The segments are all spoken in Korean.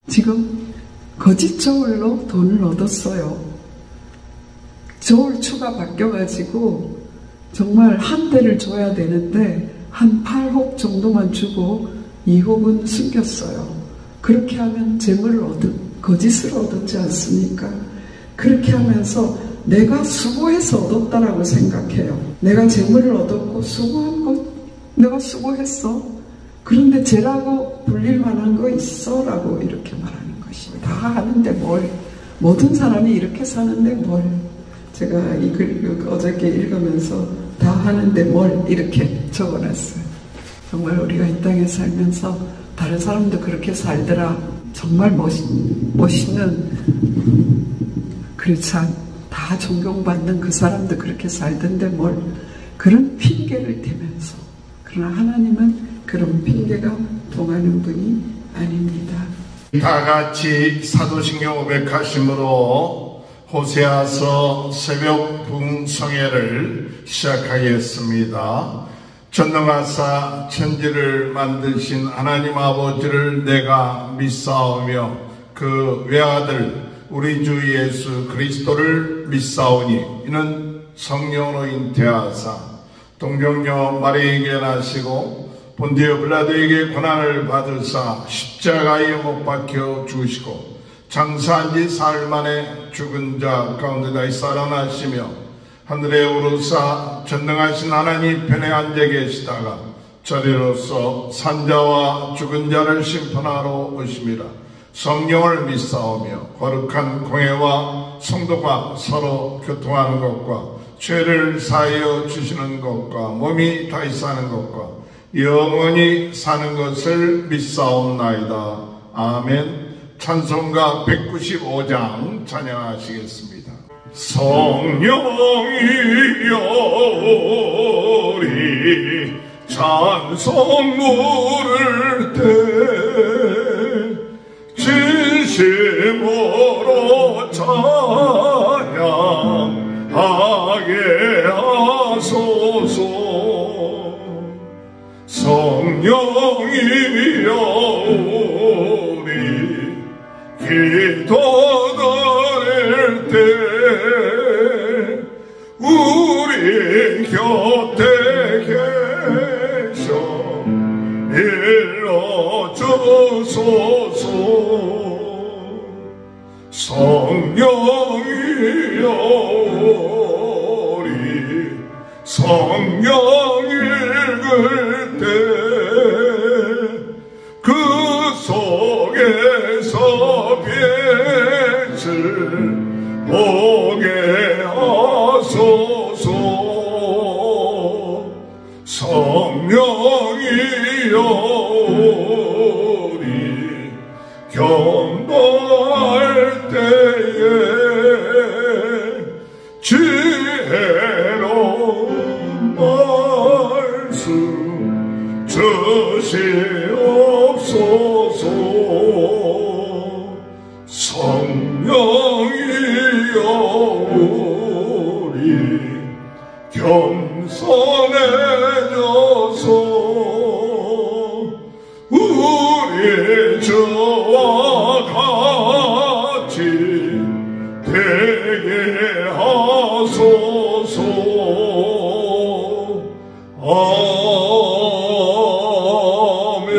지금 거짓 저울로 돈을 얻었어요. 저울추가 바뀌어가지고 정말 한 대를 줘야 되는데 한 8홉 정도만 주고 2홉은 숨겼어요. 그렇게 하면 재물을 거짓을 얻었지 않습니까? 그렇게 하면서 내가 수고해서 얻었다라고 생각해요. 내가 재물을 얻었고 수고한 것, 내가 수고했어. 그런데 죄라고 불릴 만한 거 있어? 라고 이렇게 말하는 것이에요. 다 하는데 뭘, 모든 사람이 이렇게 사는데 뭘. 제가 이 글 어저께 읽으면서 다 하는데 뭘 이렇게 적어놨어요. 정말 우리가 이 땅에 살면서 다른 사람도 그렇게 살더라. 정말 멋있는, 그렇지 다 존경받는 그 사람도 그렇게 살던데 뭘. 그런 핑계를 대면서. 그러나 하나님은 그런 핑계가 통하는 분이 아닙니다. 다 같이 사도신경 500가심으로 호세아서 새벽 부흥성회를 시작하겠습니다. 전능하사 천지를 만드신 하나님 아버지를 내가 믿사오며 그 외아들 우리 주 예수 그리스도를 믿사오니 이는 성령으로 잉태하사 동정녀 마리에게 나시고 본디오 빌라도에게 고난을 받으사 십자가에 못 박혀 죽으시고 장사한 지 사흘 만에 죽은 자 가운데 다시 살아나시며 하늘에 오르사 전능하신 하나님 편에 앉아 계시다가 저리로서 산자와 죽은 자를 심판하러 오심이라. 성령을 믿사오며 거룩한 공회와 성도가 서로 교통하는 것과 죄를 사하여 주시는 것과 몸이 다시 사는 것과 영원히 사는 것을 믿사옵나이다. 아멘. 찬송가 195장 찬양하시겠습니다. 성령이여 우리 찬송 부를 때 진심으로 찬양하게 하소서. 성령이여 우리 기도 드릴 때 우리 곁에 계셔 일러주소서. 성령이여 우리 성령 읽을 때 그 속에서 빛을 보게 하소서. 성령이여 우리 경배할 때에 지혜로운 말씀 주시옵소서. 성령이여 우리 겸손해져서 우리 주와 같이 되게 하소서. 아멘.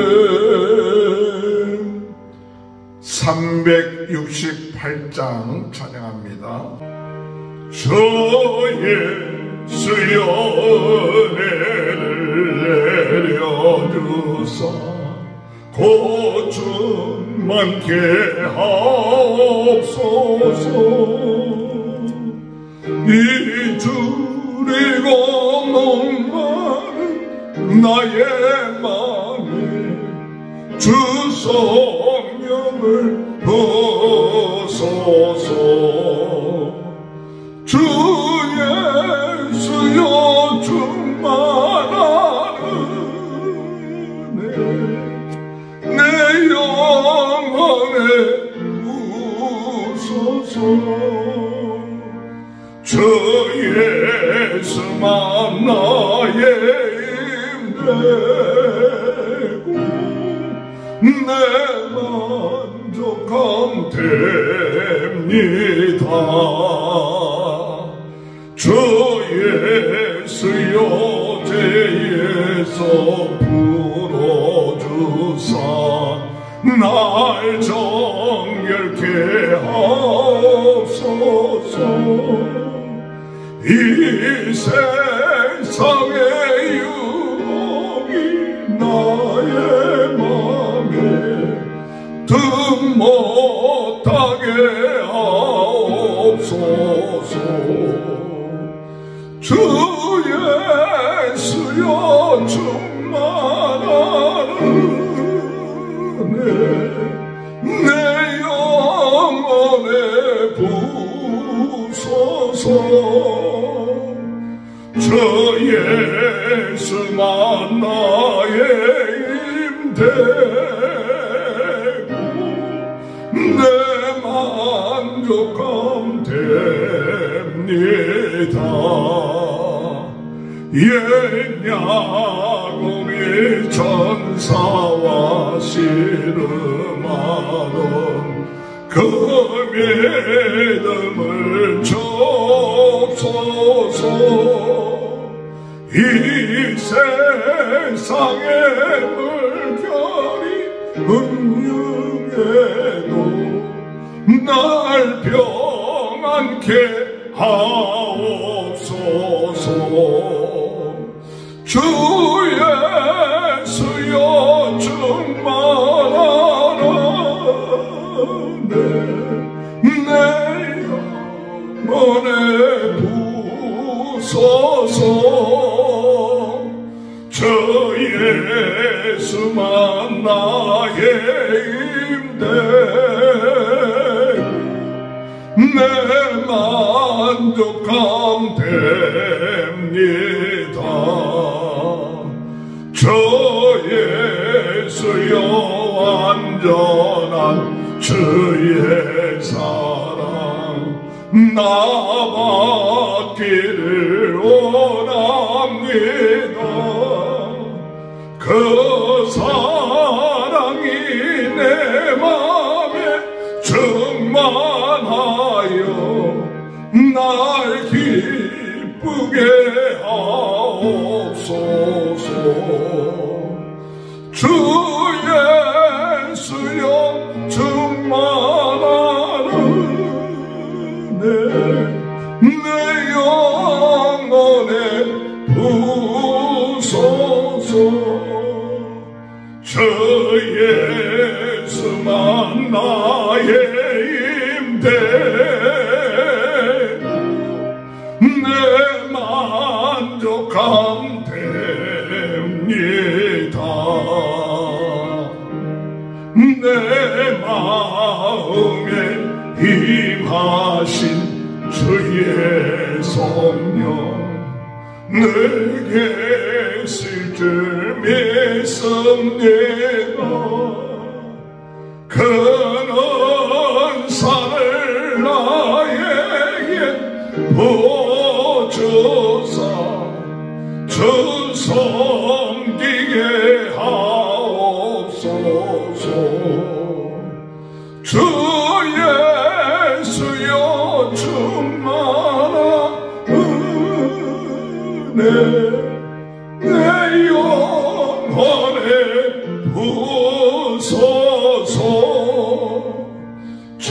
368장 찬양합니다. 주의 주여 은혜를 내려주사 고충 많게 하옵소서. 이 줄이고 목마른 나의 맘에 주 성령을 부소서. 주 예수여 충만한 은혜 내 영혼에 부소서. 주 예수만 나의 힘되고 내 맘 만족함 됩니다. 주 예수여 죄에서 풀어주사 날 정결케 하옵소서. 이 세상의 유혹이 나의 맘에 등 못하게 하옵소서. 주 예수여 충만하네 내 영혼에 부소서. 주 예수만 나의 힘되고 내 만족함 됩니다. 옛 야곱이 천사와 씨름하는 그 믿음을 주옵소서. 이 세상의 물결이 흥룡해도 날 평안케 하옵소서. 주 예수여 충만하네 내 영혼에 부소서. 주 예수만 나의 힘되고 내 만족함 됩니다. 주 예수여 완전한 주의 사랑 나 받기를 원합니다. 그 사랑이 내 맘에 충만하여 날 기쁘게 하옵소서. 주 예수여 충만하네 내 영혼에 부소서. 주 예수만 나의 힘되고 내 만족함 됩니다. 내 마음에 임하신 주의 성령 내게 있을 줄 믿습니다. 그 은사를 나에게 부어주사 주 섬기게 하옵소서. 주 예수여 충만하네 내 영혼에 부소서. 주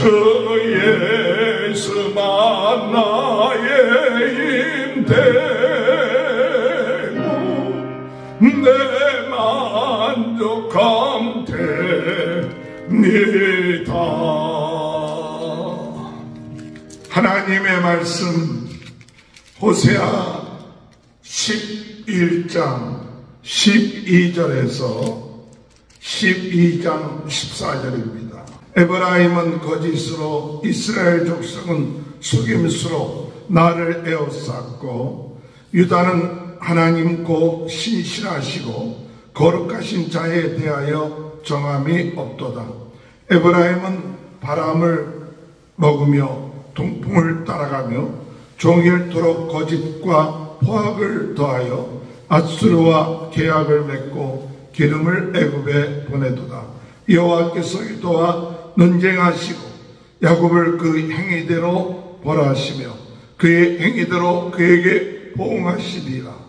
예수만 나의 힘되고 내 만족함 됩니다. 하나님의 말씀 호세아 11장 12절에서 12장 14절입니다. 에브라임은 거짓으로 이스라엘 족속은 속임수로 나를 에워쌌고 유다는 하나님 곧 신실하시고 거룩하신 자에 대하여 정함이 없도다. 에브라임은 바람을 먹으며 동풍을 따라가며 종일토록 거짓과 포악을 더하여 앗수르와 계약을 맺고 기름을 애굽에 보내도다. 여호와께서 유다와 논쟁하시고 야곱을 그 행위대로 벌하시며 그의 행위대로 그에게 보응하시리라.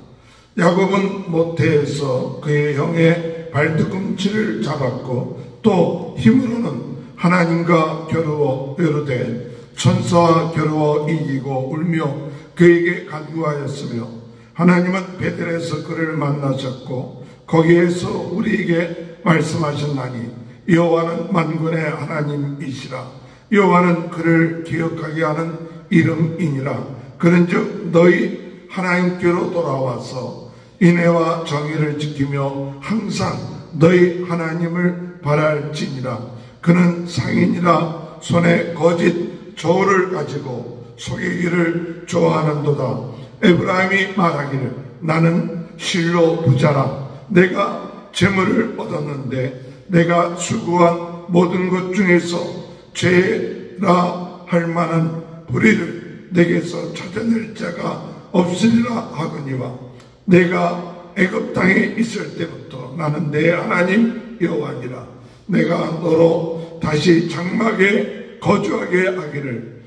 야곱은 모태에서 그의 형의 발뒤꿈치를 잡았고 또 힘으로는 하나님과 겨루어 이르되 천사와 겨루어 이기고 울며 그에게 간구하였으며 하나님은 베델에서 그를 만나셨고 거기에서 우리에게 말씀하셨나니 여호와는 만군의 하나님이시라. 여호와는 그를 기억하게 하는 이름이니라. 그런즉 너희 하나님께로 돌아와서 인애와 정의를 지키며 항상 너희 하나님을 바랄지니라. 그는 상인이라 손에 거짓 저울을 가지고 속이기를 좋아하는도다. 에브라임이 말하기를 나는 실로 부자라. 내가 재물을 얻었는데 내가 수고한 모든 것 중에서 죄라 할 만한 불의를 내게서 찾아낼 자가 없으리라 하거니와 내가 애굽 땅에 있을 때부터 나는 내 하나님 여호와니라. 내가 너로 다시 장막에 거주하게 하기를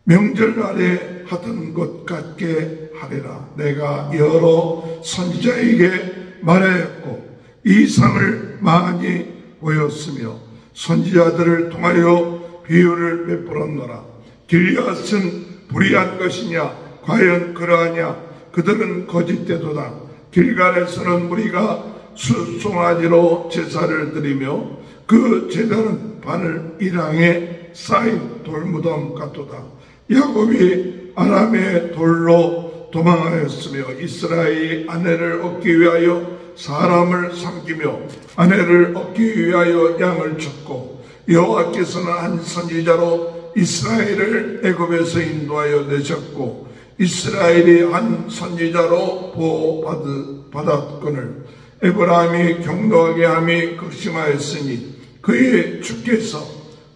명절날에 하던 것 같게 하리라. 내가 여러 선지자에게 말하였고 이상을 많이 보였으며 선지자들을 통하여 비유를 베풀었노라. 길앗은 불의한 것이냐? 과연 그러하냐? 그들은 거짓되도다. 길갈에서는 우리가 수송아지로 제사를 드리며 그 제단은 바늘 이랑에 쌓인 돌무덤 같도다. 야곱이 아람의 돌로 도망하였으며 이스라엘이 아내를 얻기 위하여 사람을 삼키며 아내를 얻기 위하여 양을 쳤고 여호와께서는 한 선지자로 이스라엘을 애굽에서 인도하여 내셨고 이스라엘이 한 선지자로 보호받았거늘 에브라임이 경노하게 함이 극심하였으니 그의 주께서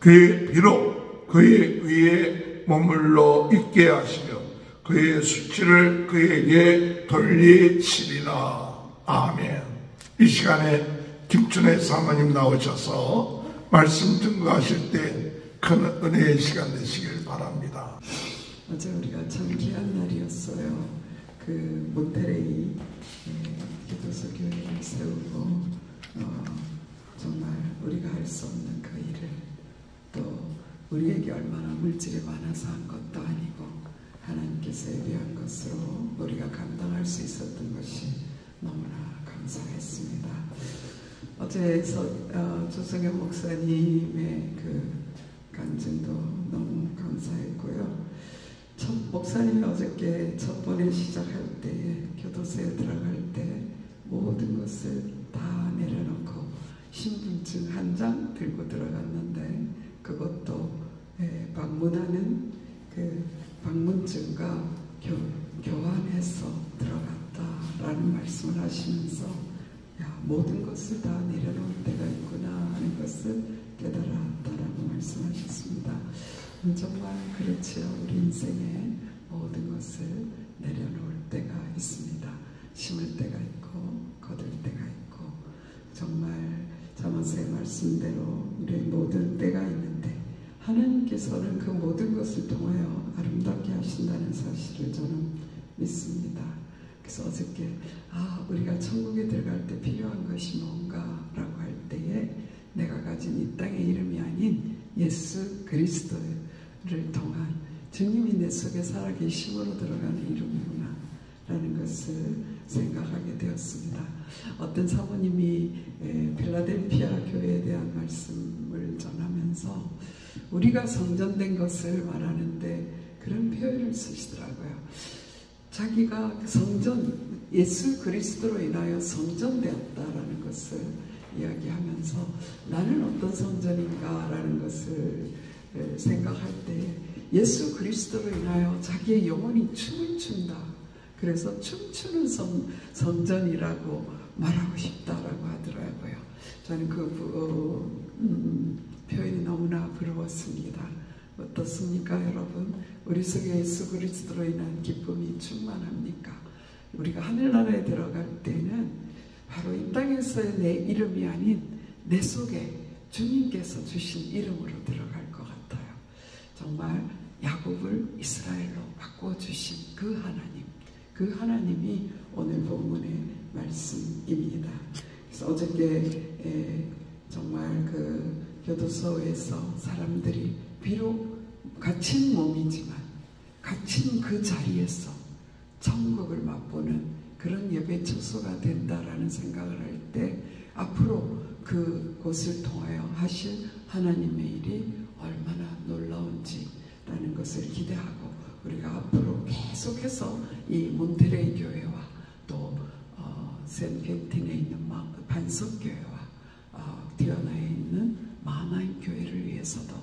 그의 비로 그의 위에 머물러 있게 하시며 그의 수치를 그에게 돌리시리라. 아멘. 이 시간에 김춘혜 사모님 나오셔서 말씀 증거하실 때 큰 은혜의 시간 되시길 바랍니다. 어제 우리가 참 귀한 날이었어요. 그 몬테레이 기도서 교회를 세우고 정말 우리가 할 수 없는 그 일을 또 우리에게 얼마나 물질이 많아서 한 것도 아니고 하나님께서 예비한 것으로 우리가 감당할 수 있었던 것이 너무나 감사했습니다. 어제 조성현 목사님의 그 간증도 너무 감사했고요. 목사님이 어저께 첫 번에 시작할 때에 교도소에 들어갈 때 모든 것을 다 내려놓고 신분증 한 장 들고 들어갔는데 그것도 방문하는 그 방문증과 교환해서 들어갔다라는 말씀을 하시면서 모든 것을 다 내려놓을 때가 있구나 하는 것을 깨달았다라고 말씀하셨습니다. 정말 그렇지요. 우리 인생에 모든 것을 내려놓을 때가 있습니다. 심을 때가 있고 거둘 때가 있고 정말 자모스의 말씀대로 우리의 모든 때가 있는데 하나님께서는 그 모든 것을 통하여 아름답게 하신다는 사실을 저는 믿습니다. 그래서 어저께 우리가 천국에 들어갈 때 필요한 것이 뭔가라고 할 때에 내가 가진 이 땅의 이름이 아닌 예수 그리스도를 통한 주님이 내 속에 살아계심으로 들어가는 이름이구나 라는 것을 생각하게 되었습니다. 어떤 사모님이 필라델피아 교회에 대한 말씀을 전하면서 우리가 성전된 것을 말하는데 그런 표현을 쓰시더라고요. 자기가 성전, 예수 그리스도로 인하여 성전되었다라는 것을 이야기하면서 나는 어떤 성전인가 라는 것을 생각할 때 예수 그리스도로 인하여 자기의 영혼이 춤을 춘다. 그래서 춤추는 성전이라고 말하고 싶다라고 하더라고요. 저는 그 표현이 너무나 부러웠습니다. 어떻습니까 여러분? 우리 속에 예수 그리스도로 인한 기쁨이 충만합니까? 우리가 하늘나라에 들어갈 때는 바로 이 땅에서의 내 이름이 아닌 내 속에 주님께서 주신 이름으로 들어갈 것 같아요. 정말 야곱을 이스라엘로 바꿔주신 그 하나님, 그 하나님이 오늘 본문의 말씀입니다. 그래서 어저께 정말 그 교도소에서 사람들이 비록 갇힌 몸이지만 갇힌 그 자리에서 천국을 맛보는 그런 예배 처소가 된다라는 생각을 할 때 앞으로 그곳을 통하여 하실 하나님의 일이 얼마나 놀라운지라는 것을 기대하고 우리가 앞으로 계속해서 이 몬테레이 교회와 또 샌퀸틴에 있는 반석교회와 디아나에 있는 마나임 교회를 위해서도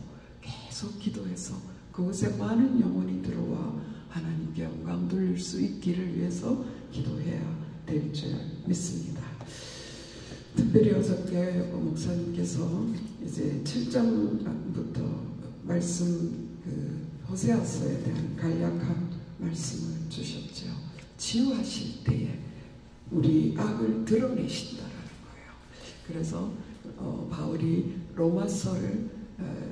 계속 기도해서 그곳에 많은 영혼이 들어와 하나님께 영광 돌릴 수 있기를 위해서 기도해야 될 줄 믿습니다. 특별히 어저께 목사님께서 이제 7장부터 말씀 호세아서에 대한 간략한 말씀을 주셨죠. 치유하실 때에 우리 악을 드러내신다라는 거예요. 그래서 바울이 로마서를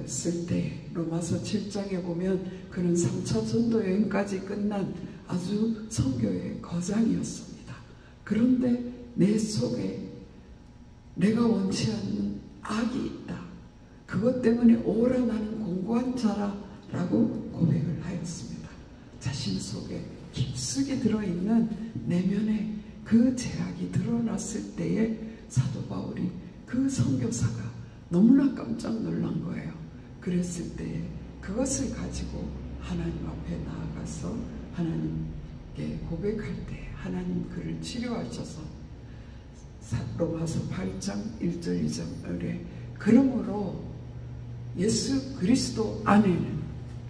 쓸 때 로마서 7장에 보면 그는 3차 전도 여행까지 끝난 아주 선교의 거장이었습니다. 그런데 내 속에 내가 원치 않는 악이 있다. 그것 때문에 오라 나는 공고한 자라 라고 고백을 하였습니다. 자신 속에 깊숙이 들어있는 내면에 그 죄악이 드러났을 때에 사도 바울이 그 선교사가 너무나 깜짝 놀란 거예요. 그랬을 때에 그것을 가지고 하나님 앞에 나아가서 하나님께 고백할 때 하나님 그를 치료하셔서 로마서 8장 1절 2절에 그러므로 예수 그리스도 안에는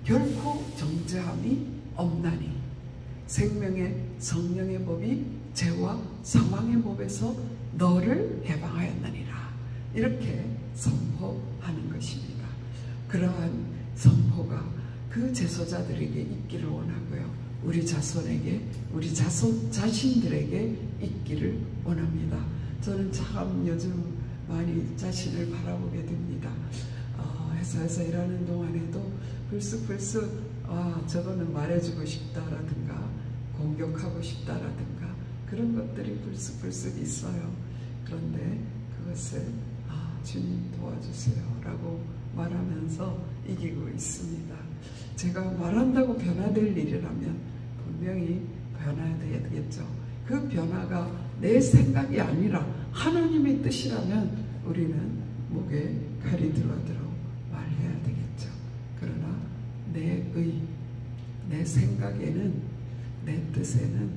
결코 정죄함이 없나니 생명의 성령의 법이 죄와 사망의 법에서 너를 해방하였느니라. 이렇게 선포하는 것입니다. 그러한 선포가 그 제소자들에게 있기를 원하고요. 우리 자손에게, 우리 자신들에게 있기를 원합니다. 저는 참 요즘 많이 자신을 바라보게 됩니다. 회사에서 일하는 동안에도 불쑥불쑥 저거는 말해주고 싶다라든가 공격하고 싶다라든가 그런 것들이 불쑥불쑥 있어요. 그런데 그것을 주님 도와주세요 라고 말하면서 이기고 있습니다. 제가 말한다고 변화될 일이라면 분명히 변화해야 되겠죠. 그 변화가 내 생각이 아니라 하나님의 뜻이라면 우리는 목에 칼이 들어들어 말해야 되겠죠. 그러나 내 생각에는, 내 뜻에는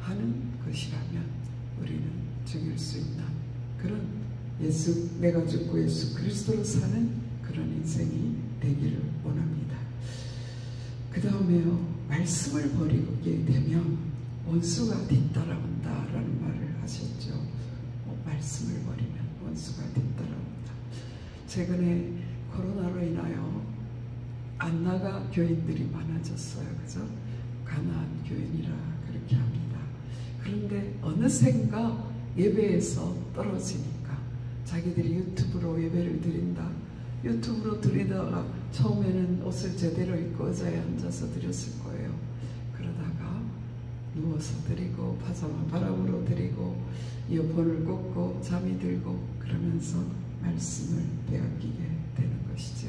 하는 것이라면 우리는 죽일 수 있는 그런 내가 죽고 예수 그리스도로 사는 그런 인생이 되기를 원합니다. 그 다음에요, 말씀을 버리게 되면 원수가 뒤따라온다라는 말을 하셨죠. 말씀을 버리면 원수가 뒤따라온다. 최근에 코로나로 인하여 안 나가 교인들이 많아졌어요. 그죠? 가나안 교인이라 그렇게 합니다. 그런데 어느샌가 예배에서 떨어지니까 자기들이 유튜브로 예배를 드린다. 유튜브로 드리다가 처음에는 옷을 제대로 입고 의자에 앉아서 드렸을 거예요. 그러다가 누워서 드리고 파자마 바람으로 드리고 이어폰을 꽂고 잠이 들고 그러면서 말씀을 빼앗기게 되는 것이죠.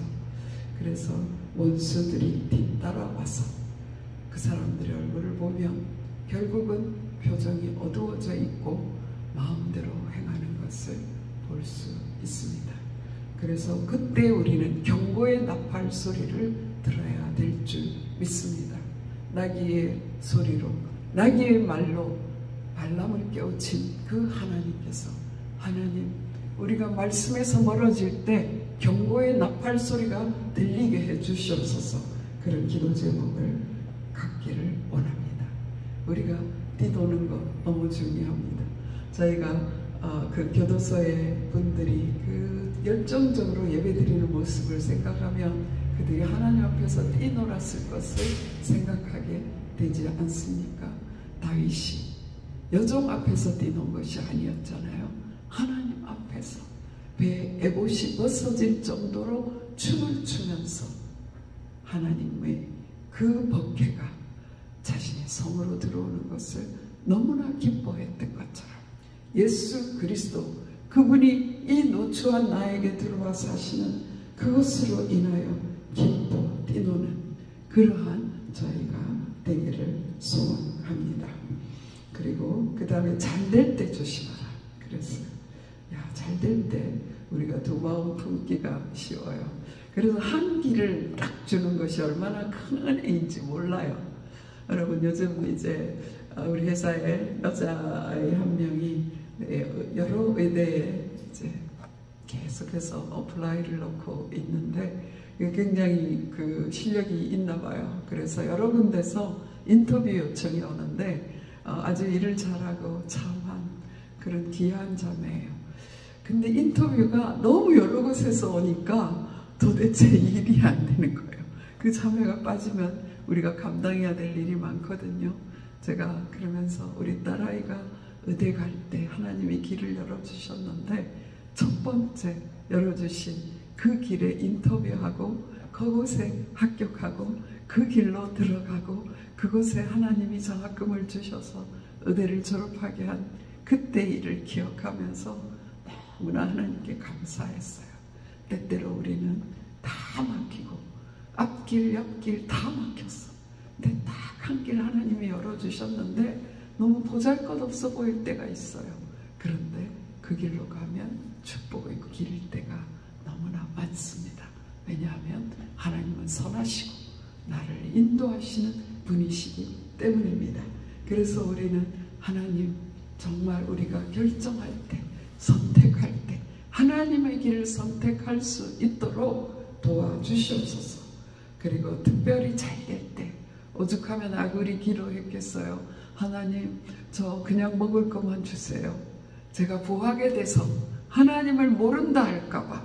그래서 원수들이 뒤따라와서 그 사람들의 얼굴을 보면 결국은 표정이 어두워져 있고 마음대로 행하는 것을 볼 수 있습니다. 그래서 그때 우리는 경고의 나팔 소리를 들어야 될 줄 믿습니다. 나귀의 소리로, 나귀의 말로 발람을 깨우친 그 하나님께서, 하나님, 우리가 말씀에서 멀어질 때 경고의 나팔 소리가 들리게 해 주시옵소서. 그런 기도 제목을 갖기를 원합니다. 우리가 뛰도는 것 너무 중요합니다. 저희가 그 교도소의 분들이 그 열정적으로 예배드리는 모습을 생각하면 그들이 하나님 앞에서 뛰놀았을 것을 생각하게 되지 않습니까? 다윗이 여종 앞에서 뛰는 것이 아니었잖아요. 하나님 앞에서 배에 에봇이 벗어질 정도로 춤을 추면서 하나님의 그 법궤가 자신의 성으로 들어오는 것을 너무나 기뻐했던 것처럼 예수 그리스도 그분이 이 노추한 나에게 들어와 사시는 그것으로 인하여 기뻐 뛰노는 그러한 저희가 되기를 소원합니다. 그리고 그 다음에 잘 될 때 조심하라 그랬어요. 잘 될 때 우리가 두 마음 품기가 쉬워요. 그래서 한 길을 딱 주는 것이 얼마나 큰 은혜인지 몰라요. 여러분 요즘 이제 우리 회사에 여자의 한 명이 여러 의대에 이제 계속해서 어플라이를 넣고 있는데 굉장히 그 실력이 있나 봐요. 그래서 여러 군데서 인터뷰 요청이 오는데 아주 일을 잘하고 참한 그런 귀한 자매예요. 근데 인터뷰가 너무 여러 곳에서 오니까 도대체 일이 안 되는 거예요. 그 자매가 빠지면 우리가 감당해야 될 일이 많거든요. 제가 그러면서 우리 딸아이가 의대 갈 때 하나님이 길을 열어주셨는데 첫 번째 열어주신 그 길에 인터뷰하고 그곳에 합격하고 그 길로 들어가고 그곳에 하나님이 장학금을 주셔서 의대를 졸업하게 한 그때 일을 기억하면서 너무나 하나님께 감사했어요. 때때로 우리는 다 막히고 앞길 옆길 다 막혔어. 근데 딱 한 길 하나님이 열어주셨는데 너무 보잘것없어 보일 때가 있어요. 그런데 그 길로 가면 축복의 길일 때가 너무나 많습니다. 왜냐하면 하나님은 선하시고 나를 인도하시는 분이시기 때문입니다. 그래서 우리는 하나님 정말 우리가 결정할 때 선택할 때 하나님의 길을 선택할 수 있도록 도와주시옵소서. 그리고 특별히 잘 될 때 오죽하면 아굴이 기도했겠어요. 하나님 저 그냥 먹을 것만 주세요. 제가 부하게 돼서 하나님을 모른다 할까봐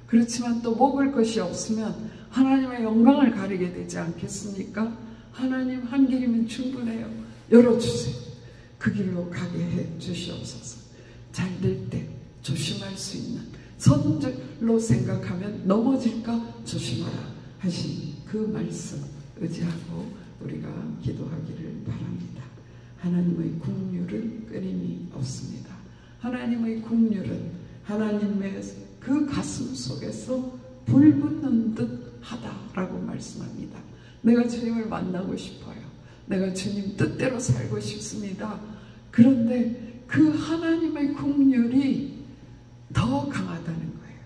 그렇지만 또 먹을 것이 없으면 하나님의 영광을 가리게 되지 않겠습니까? 하나님 한 길이면 충분해요. 열어주세요. 그 길로 가게 해 주시옵소서. 잘 될 때 조심할 수 있는 선줄로 생각하면 넘어질까 조심하라 하신 그 말씀 의지하고 우리가 기도하기를 바랍니다. 하나님의 국률은 끊임이 없습니다. 하나님의 국률은 하나님의 그 가슴 속에서 불붙는 듯 하다라고 말씀합니다. 내가 주님을 만나고 싶어요. 내가 주님 뜻대로 살고 싶습니다. 그런데 그 하나님의 국률이 더 강하다는 거예요.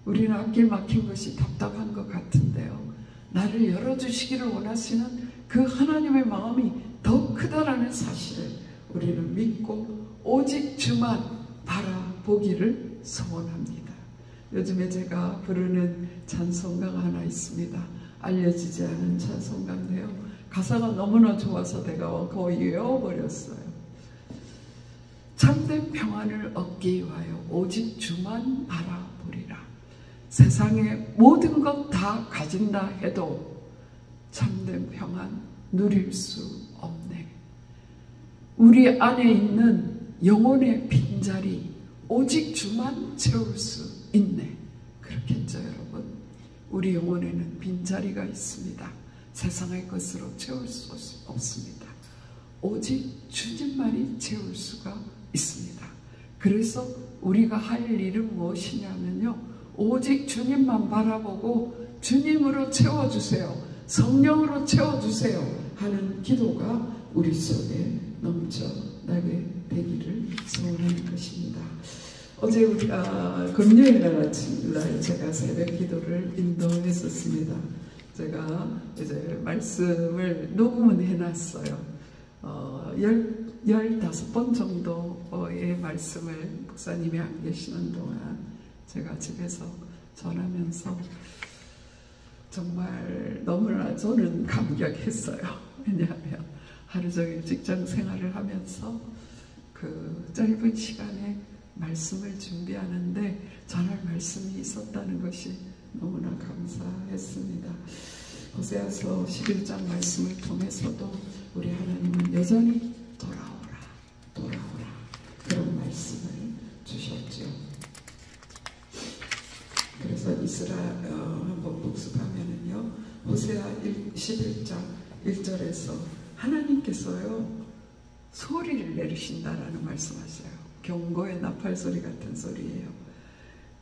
우리는 앞길 막힌 것이 답답한 것 같은데요. 나를 열어주시기를 원하시는 그 하나님의 마음이 더 크다라는 사실을 우리는 믿고 오직 주만 바라보기를 소원합니다. 요즘에 제가 부르는 찬송가가 하나 있습니다. 알려지지 않은 찬송가인데요. 가사가 너무나 좋아서 내가 거의 외워버렸어요. 참된 평안을 얻기 위하여 오직 주만 바라보리라. 세상의 모든 것 다 가진다 해도 참된 평안 누릴 수 없네. 우리 안에 있는 영혼의 빈자리 오직 주만 채울 수 있네. 그렇겠죠 여러분? 우리 영혼에는 빈자리가 있습니다. 세상의 것으로 채울 수 없습니다. 오직 주님만이 채울 수가 있습니다. 그래서 우리가 할 일은 무엇이냐면요, 오직 주님만 바라보고 주님으로 채워주세요, 성령으로 채워주세요 하는 기도가 우리 속에 넘쳐나게 되기를 소원하는 것입니다. 어제 우리가 금요일날 아침날 제가 새벽 기도를 인도했었습니다. 제가 이제 말씀을 녹음은 해놨어요. 15번 정도의 말씀을 목사님이 안 계시는 동안 제가 집에서 전하면서 정말 너무나 저는 감격했어요. 왜냐하면 하루 종일 직장 생활을 하면서 그 짧은 시간에 말씀을 준비하는데 전할 말씀이 있었다는 것이 너무나 감사했습니다. 호세아서 11장 말씀을 통해서도 우리 하나님은 여전히 돌아오라 돌아오라 그런 말씀을 주셨죠. 호세아 11장 1절에서 하나님께서요 소리를 내리신다라는 말씀하셔요. 경고의 나팔소리 같은 소리예요.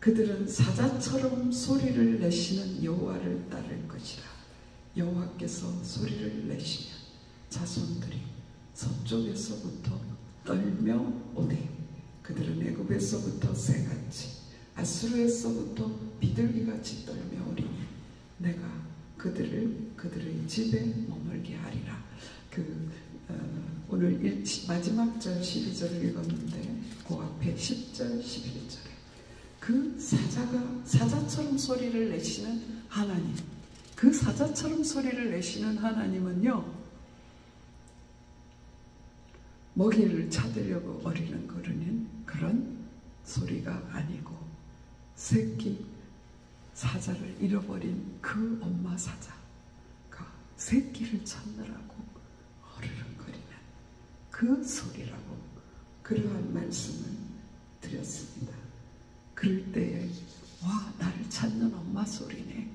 그들은 사자처럼 소리를 내시는 여호와를 따를 것이라. 여호와께서 소리를 내시면 자손들이 서쪽에서부터 떨며 오되 그들은 애굽에서부터 새같이 아수르에서부터 비둘기같이 떨며 오리니 내가 그들을 그들의 집에 머물게 하리라. 오늘 마지막 절 12절을 읽었는데 그 앞에 10절 11절에 그 사자처럼 소리를 내시는 하나님, 그 사자처럼 소리를 내시는 하나님은요 먹이를 찾으려고 어리는 거르는 그런 소리가 아니고 새끼 사자를 잃어버린 그 엄마 사자가 새끼를 찾느라고 어르렁거리는 그 소리라고 그러한 말씀을 드렸습니다. 그럴 때에 와 나를 찾는 엄마 소리네,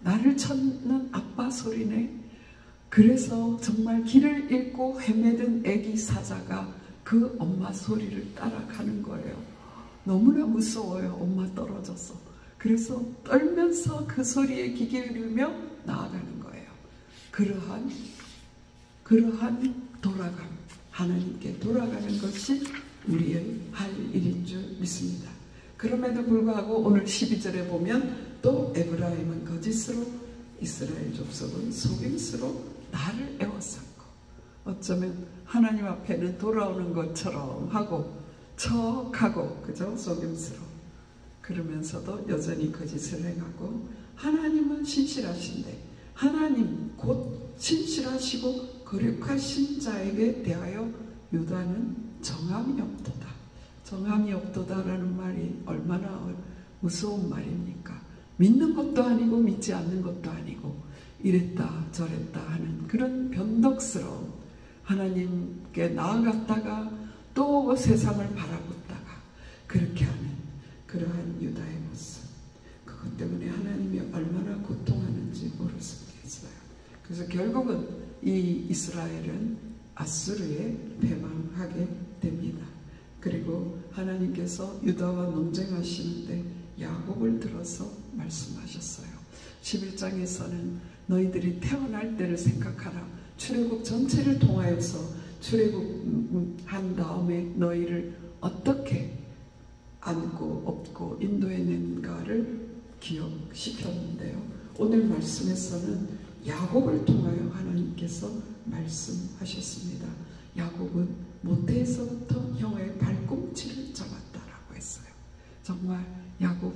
나를 찾는 아빠 소리네. 그래서 정말 길을 잃고 헤매던 애기 사자가 그 엄마 소리를 따라가는 거예요. 너무나 무서워요. 엄마 떨어져서. 그래서 떨면서 그 소리에 귀 기울이며 나아가는 거예요. 그러한 돌아감, 하나님께 돌아가는 것이 우리의 할 일인 줄 믿습니다. 그럼에도 불구하고 오늘 12절에 보면 또 에브라임은 거짓으로 이스라엘 족속은 속임수로 나를 애워쌌고, 어쩌면 하나님 앞에는 돌아오는 것처럼 하고 척하고 그죠? 속임수로 그러면서도 여전히 거짓을 행하고, 하나님은 신실하신데 하나님 곧 신실하시고 거룩하신 자에게 대하여 유다는 정함이 없도다. 정함이 없도다라는 말이 얼마나 무서운 말입니까? 믿는 것도 아니고 믿지 않는 것도 아니고 이랬다 저랬다 하는 그런 변덕스러운, 하나님께 나아갔다가 또 세상을 바라보다가 그렇게 하는 그러한 유다의 모습, 그것 때문에 하나님이 얼마나 고통하는지 모르겠어요. 그래서 결국은 이 이스라엘은 아수르에 패망하게 됩니다. 그리고 하나님께서 유다와 논쟁하시는데 야곱을 들어서 말씀하셨어요. 11장에서는 너희들이 태어날 때를 생각하라. 출애굽 전체를 통하여서 출애굽한 다음에 너희를 어떻게 안고 업고 인도해낸가를 기억시켰는데요. 오늘 말씀에서는 야곱을 통하여 하나님께서 말씀하셨습니다. 야곱은 모태에서부터 형의 발꿈치를 잡았다라고 했어요. 정말 야곱,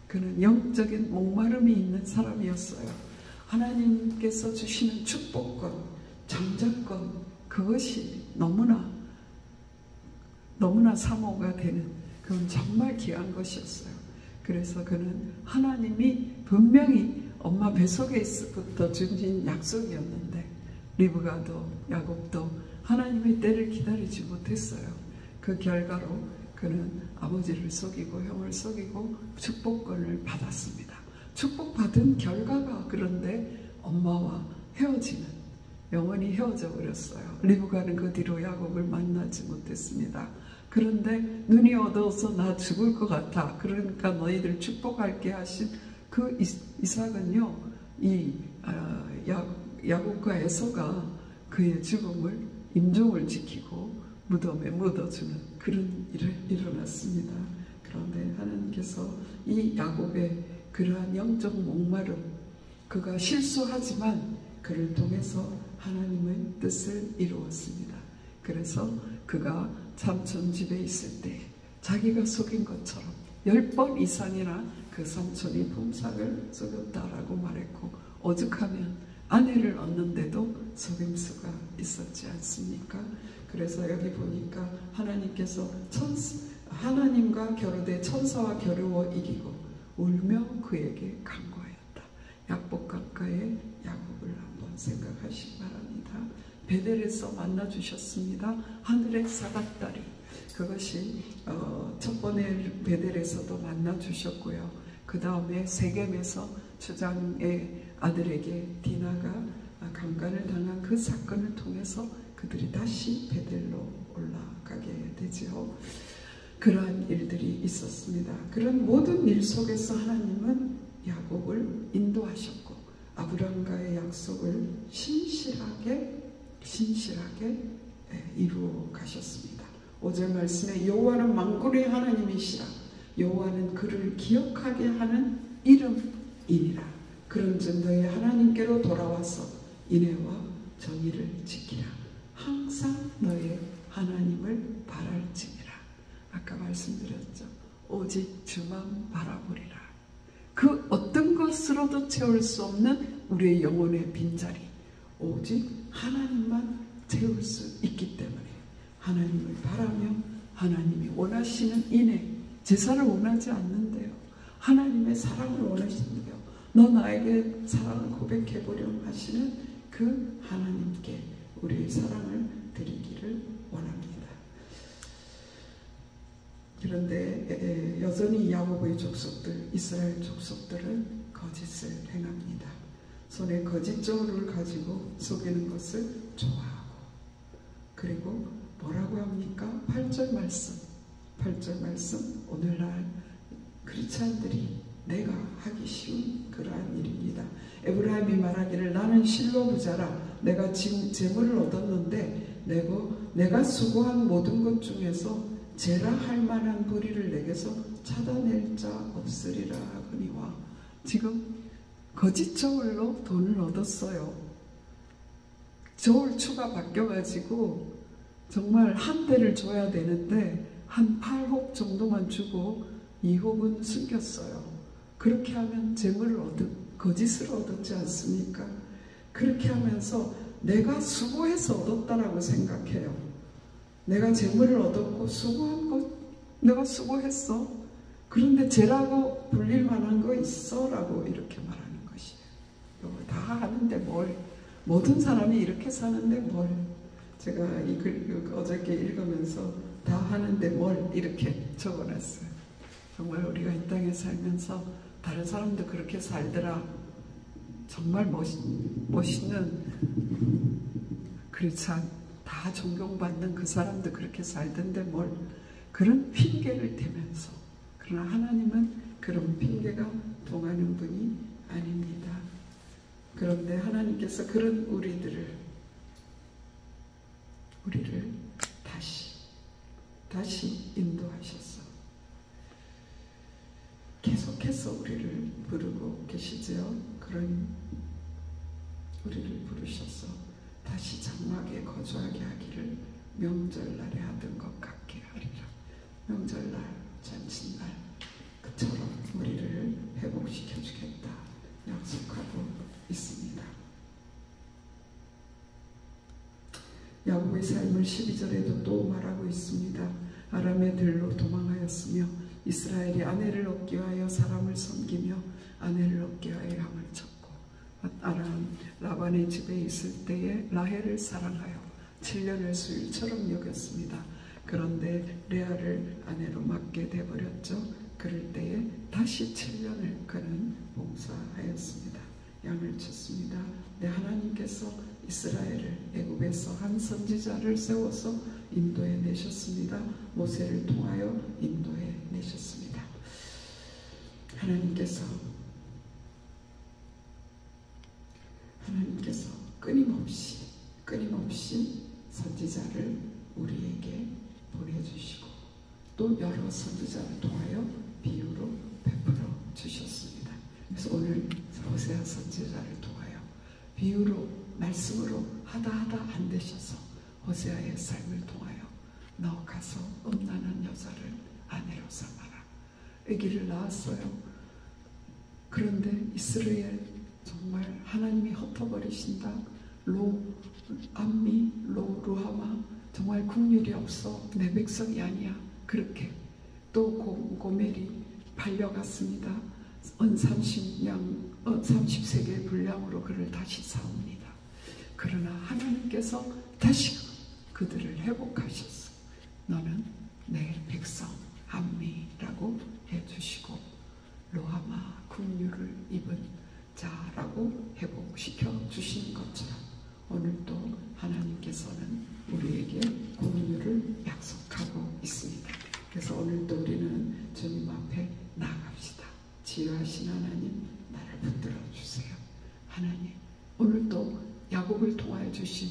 그는 영적인 목마름이 있는 사람이었어요. 하나님께서 주시는 축복권, 장자권, 그것이 너무나 사모가 되는, 그건 정말 귀한 것이었어요. 그래서 그는 하나님이 분명히 엄마 뱃속에 있을부터 주신 약속이었는데 리브가도 야곱도 하나님의 때를 기다리지 못했어요. 그 결과로 그는 아버지를 속이고 형을 속이고 축복권을 받았습니다. 축복받은 결과가 그런데 엄마와 헤어지는, 영원히 헤어져 버렸어요. 리브가는 그 뒤로 야곱을 만나지 못했습니다. 그런데 눈이 어두워서 나 죽을 것 같아, 그러니까 너희들 축복할게 하신 그 이삭은요, 야곱과 에서가 그의 죽음을, 임종을 지키고 무덤에 묻어주는 그런 일이 일어났습니다. 그런데 하나님께서 이 야곱의 그러한 영적 목마름, 그가 실수하지만 그를 통해서 하나님의 뜻을 이루었습니다. 그래서 그가 삼촌 집에 있을 때 자기가 속인 것처럼 10번 이상이나 그 삼촌이 품삯을 속였다라고 말했고, 오죽하면 아내를 얻는데도 속임수가 있었지 않습니까? 그래서 여기 보니까 하나님께서 하나님과 겨루되 천사와 겨루어 이기고 울며 그에게 간구하였다. 약복강가의 야곱을 한번 생각하시기 바랍니다. 베델에서 만나주셨습니다. 하늘의 사닥다리, 그것이 첫 번에 베델에서도 만나주셨고요. 그 다음에 세겜에서 추장의 아들에게 디나가 강간을 당한 그 사건을 통해서 그들이 다시 베델로 올라가게 되지요. 그러한 일들이 있었습니다. 그런 모든 일 속에서 하나님은 야곱을 인도하셨고 아브라함과의 약속을 신실하게 이루어 가셨습니다. 5절 말씀에 여호와는 만군의 하나님이시라. 여호와는 그를 기억하게 하는 이름이니라. 그런즉 너희 하나님께로 돌아와서 인애와 정의를 지키라. 항상 너의 하나님을 바랄지니라. 아까 말씀드렸죠. 오직 주만 바라보리라. 그 어떤 것으로도 채울 수 없는 우리의 영혼의 빈자리, 오직 하나님만 채울 수 있기 때문에 하나님을 바라며 하나님이 원하시는 인애, 제사를 원하지 않는데요. 하나님의 사랑을 원하시는데요. 너 나에게 사랑을 고백해보렴 하시는 그 하나님께 우리의 사랑을 드리기를 원합니다. 그런데 여전히 야곱의 족속들, 이스라엘 족속들은 거짓을 행합니다. 손에 거짓 저울을 가지고 속이는 것을 좋아하고, 그리고 뭐라고 합니까? 8절 말씀, 오늘날 크리스찬들이 내가 하기 쉬운 그러한 일입니다. 에브라임이 말하기를 나는 실로 부자라. 내가 지금 재물을 얻었는데 내가 수고한 모든 것 중에서 제라 할 만한 불의를 내게서 찾아낼 자 없으리라 하거니와. 지금 거짓 저울로 돈을 얻었어요. 저울 추가 바뀌어가지고 정말 한 대를 줘야 되는데 한 8홉 정도만 주고 2홉은 숨겼어요. 그렇게 하면 재물을 거짓을 얻었지 않습니까? 그렇게 하면서 내가 수고해서 얻었다라고 생각해요. 내가 재물을 얻었고 수고한 것, 내가 수고했어. 그런데 죄라고 불릴 만한 거 있어? 라고 이렇게 말하는 것이에요. 다 하는데 뭘, 모든 사람이 이렇게 사는데 뭘. 제가 이 글 어저께 읽으면서 다 하는데 뭘 이렇게 적어놨어요. 정말 우리가 이 땅에 살면서 다른 사람도 그렇게 살더라. 정말 멋있는 크리스찬, 다 존경받는 그 사람도 그렇게 살던데 뭘, 그런 핑계를 대면서. 그러나 하나님은 그런 핑계가 통하는 분이 아닙니다. 그런데 하나님께서 그런 우리를 다시 인도하셔서 계속해서 우리를 부르고 계시지요. 그런 우리를 부르셔서 다시 장막에 거주하게 하기를 명절날에 하던 것 같게 하리라. 명절날, 잔칫날 그처럼 우리를 회복시켜 주겠다 약속하고 있습니다. 야곱의 삶을 12절에도 또 말하고 있습니다. 아람의 들로 도망하였으며 이스라엘이 아내를 얻기 위하여 사람을 섬기며 아내를 얻기 위하여 양을 쳤고 아람 라반의 집에 있을 때에 라헬을 사랑하여 7년을 수일처럼 여겼습니다. 그런데 레아를 아내로 맡게 되어버렸죠. 그럴 때에 다시 7년을 그는 봉사하였습니다. 양을 쳤습니다. 네, 하나님께서 이스라엘을 애굽에서 한 선지자를 세워서 인도해 내셨습니다. 모세를 통하여 인도해 내셨습니다. 하나님께서 끊임없이 선지자를 우리에게 보내주시고 또 여러 선지자를 통하여 비유로 베풀어 주셨습니다. 그래서 오늘 호세아 선지자를 통하여 비유로 말씀으로 하다 안 되셔서 호세아의 삶을 통하여 너 가서 음란한 여자를 아내로 삼아라. 아기를 낳았어요. 그런데 이스라엘 정말 하나님이 흩어버리신다. 루하마 정말 국률이 없어. 내 백성이 아니야. 그렇게 또 고멜이 팔려갔습니다. 30세계의 분량으로 그를 다시 사옵니다. 그러나 하나님께서 다시 그들을 회복하셨어. 너는 내 백성 암미라고 해주시고 루하마 국률을 입은 자라고 회복시켜 주시는 것처럼 오늘도 하나님께서는 우리에게 긍휼을 약속하고 있습니다. 그래서 오늘도 우리는 주님 앞에 나아갑시다. 지혜하신 하나님, 나를 붙들어 주세요. 하나님, 오늘도 야곱을 통하여 주신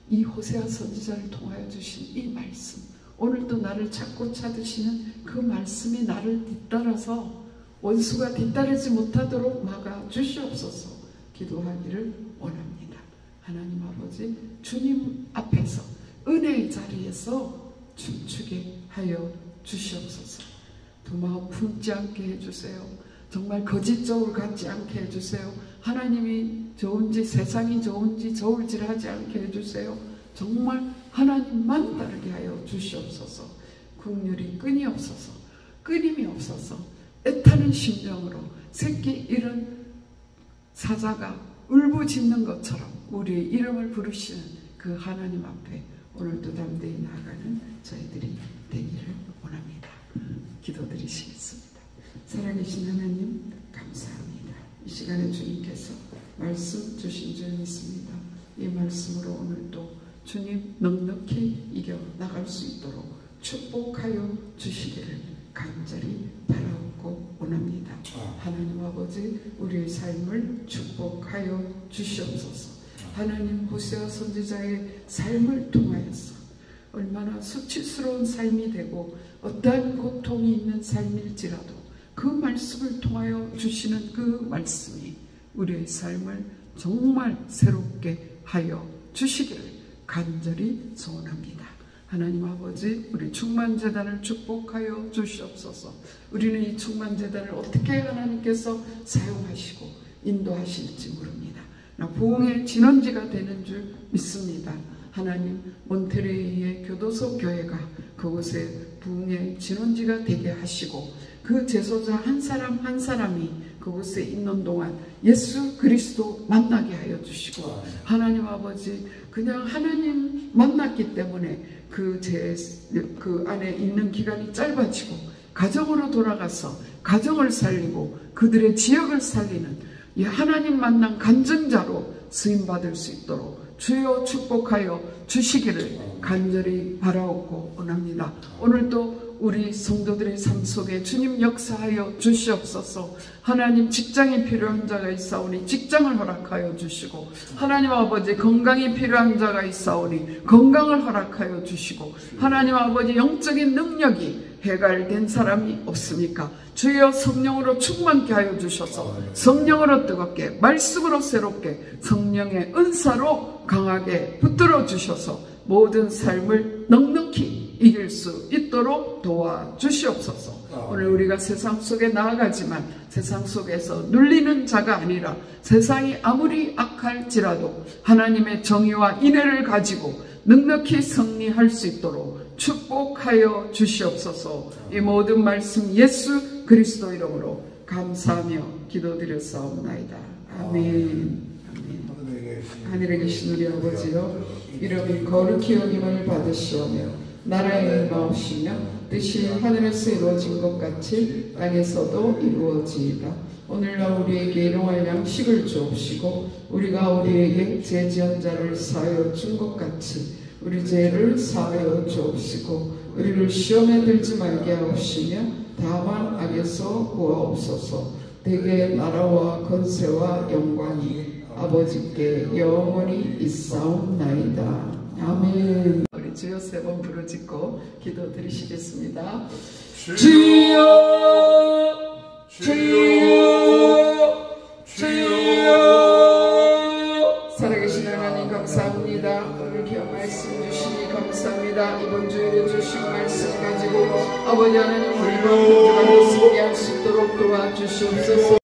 이 호세아 선지자를 통하여 주신 이 말씀, 오늘도 나를 찾고 찾으시는 그 말씀이 나를 뒤따라서 원수가 뒤따르지 못하도록 막아 주시옵소서 기도하기를 원합니다. 하나님 아버지, 주님 앞에서 은혜의 자리에서 춤추게 하여 주시옵소서. 두 마음 품지 않게 해주세요. 정말 거짓적으로 갖지 않게 해주세요. 하나님이 좋은지 세상이 좋은지 저울질 하지 않게 해주세요. 정말 하나님만 따르게 하여 주시옵소서. 긍휼이 끊임이 없어서 애타는 심정으로 새끼 잃은 사자가 울부짖는 것처럼 우리의 이름을 부르시는 그 하나님 앞에 오늘도 담대히 나아가는 저희들이 되기를 원합니다. 기도드리시겠습니다. 살아계신 하나님 감사합니다. 이 시간에 주님께서 말씀 주신 줄 믿습니다. 이 말씀으로 오늘도 주님 넉넉히 이겨나갈 수 있도록 축복하여 주시기를 간절히 바라옵고 원합니다. 하나님 아버지, 우리의 삶을 축복하여 주시옵소서. 하나님, 호세아 선지자의 삶을 통하여서 얼마나 수치스러운 삶이 되고 어떠한 고통이 있는 삶일지라도 그 말씀을 통하여 주시는 그 말씀이 우리의 삶을 정말 새롭게 하여 주시기를 간절히 소원합니다. 하나님 아버지, 우리 충만제단을 축복하여 주시옵소서. 우리는 이 충만제단을 어떻게 하나님께서 사용하시고 인도하실지 모릅니다. 부흥의 진원지가 되는 줄 믿습니다. 하나님, 몬테레이의 교도소 교회가 그곳에 부흥의 진원지가 되게 하시고 그 제소자 한 사람 한 사람이 그곳에 있는 동안 예수 그리스도 만나게 하여 주시고, 하나님 아버지, 그냥 하나님 만났기 때문에 그 안에 있는 기간이 짧아지고 가정으로 돌아가서 가정을 살리고 그들의 지역을 살리는 이 하나님 만난 간증자로 쓰임받을 수 있도록 주여 축복하여 주시기를 간절히 바라옵고 원합니다. 오늘도 우리 성도들의 삶 속에 주님 역사하여 주시옵소서. 하나님, 직장이 필요한 자가 있사오니 직장을 허락하여 주시고, 하나님 아버지, 건강이 필요한 자가 있사오니 건강을 허락하여 주시고, 하나님 아버지, 영적인 능력이 해갈된 사람이 없습니까? 주여 성령으로 충만케 하여 주셔서 성령으로 뜨겁게, 말씀으로 새롭게, 성령의 은사로 강하게 붙들어 주셔서 모든 삶을 넉넉히 이길 수 있도록 도와주시옵소서. 오늘 우리가 세상 속에 나아가지만 세상 속에서 눌리는 자가 아니라 세상이 아무리 악할지라도 하나님의 정의와 인애를 가지고 넉넉히 승리할 수 있도록 축복하여 주시옵소서. 이 모든 말씀 예수 그리스도 이름으로 감사하며 기도드렸사옵나이다. 아멘. 하늘에 계신 우리 아버지여, 이름이 거룩히 여김을 받으시오며 나라의 임하옵시며 뜻이 하늘에서 이루어진 것 같이 땅에서도 이루어지이다. 오늘날 우리에게 일용할 양식을 주옵시고 우리가 우리에게 죄 지은 자를 사하여 준 것 같이 우리 죄를 사하여 주옵시고 우리를 시험에 들지 말게 하옵시며 다만 악에서 구하옵소서. 대개 나라와 권세와 영광이 아버지께 영원히 있사옵나이다. 아멘. 우리 주여 세 번 부르짖고 기도드리시겠습니다. 주여, 주여, 주여. 살아계신 하나님 감사합니다. 오늘 귀한 말씀 주시니 감사합니다. 이번 주일에 주신 말씀 가지고 아버지 하나님, 우리가 승리할 수 있도록 도와주시옵소서.